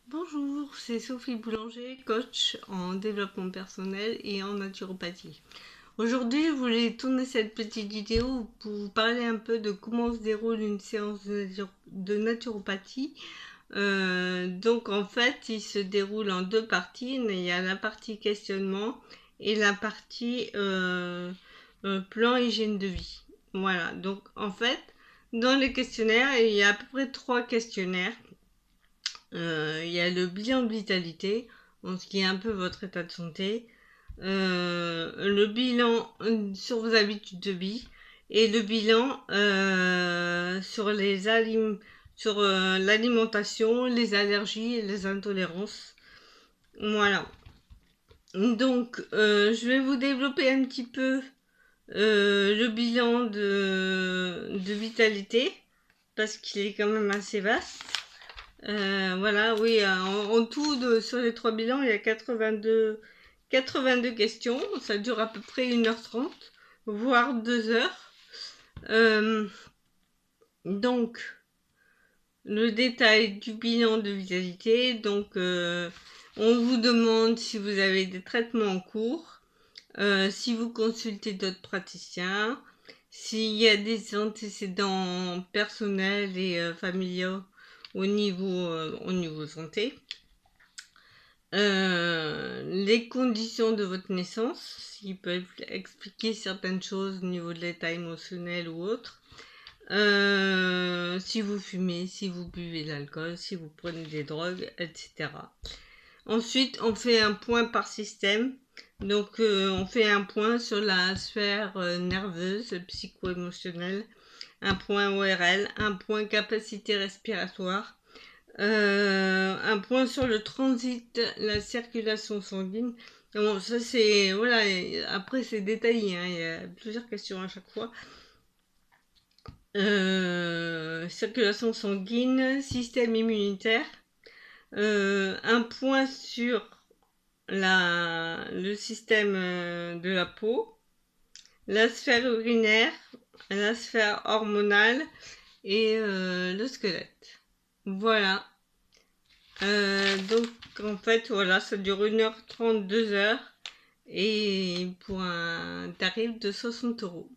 Bonjour, c'est Sophie Boulanger, coach en développement personnel et en naturopathie. Aujourd'hui, je voulais tourner cette petite vidéo pour vous parler un peu de comment se déroule une séance de naturopathie. Donc en fait, il se déroule en deux parties. Il y a la partie questionnement et la partie plan hygiène de vie. Voilà, donc en fait, dans les questionnaires, il y a à peu près 3 questionnaires. Il y a le bilan de vitalité, en ce qui est un peu votre état de santé, le bilan sur vos habitudes de vie et le bilan sur l'alimentation, les allergies et les intolérances. Voilà. Donc, je vais vous développer un petit peu le bilan de vitalité parce qu'il est quand même assez vaste. Voilà, oui, en tout, sur les 3 bilans, il y a 82 questions. Ça dure à peu près 1h30, voire 2 heures. Donc, le détail du bilan de vitalité. Donc, on vous demande si vous avez des traitements en cours, si vous consultez d'autres praticiens, s'il y a des antécédents personnels et familiaux au niveau santé, les conditions de votre naissance, s'ils peuvent expliquer certaines choses au niveau de l'état émotionnel ou autre, si vous fumez, si vous buvez de l'alcool, si vous prenez des drogues, etc. Ensuite, on fait un point par système. Donc, on fait un point sur la sphère nerveuse, psycho-émotionnelle, un point ORL, un point capacité respiratoire, un point sur le transit, la circulation sanguine. Bon, ça c'est, voilà, après c'est détaillé, hein, il y a plusieurs questions à chaque fois. Circulation sanguine, système immunitaire, un point sur le système de la peau, la sphère urinaire, la sphère hormonale et le squelette. Voilà. Donc en fait, voilà, ça dure 1h30, 2 heures et pour un tarif de 60 €.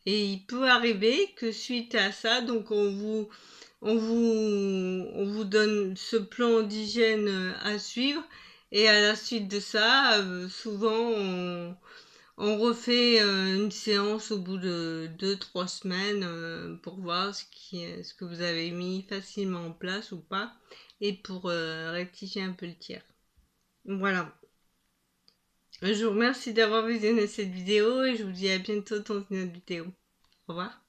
Et il peut arriver que suite à ça, donc on vous donne ce plan d'hygiène à suivre et à la suite de ça, souvent on refait une séance au bout de 2-3 semaines pour voir ce que vous avez mis facilement en place ou pas et pour rectifier un peu le tir. Voilà. Je vous remercie d'avoir visionné cette vidéo et je vous dis à bientôt dans une autre vidéo. Au revoir.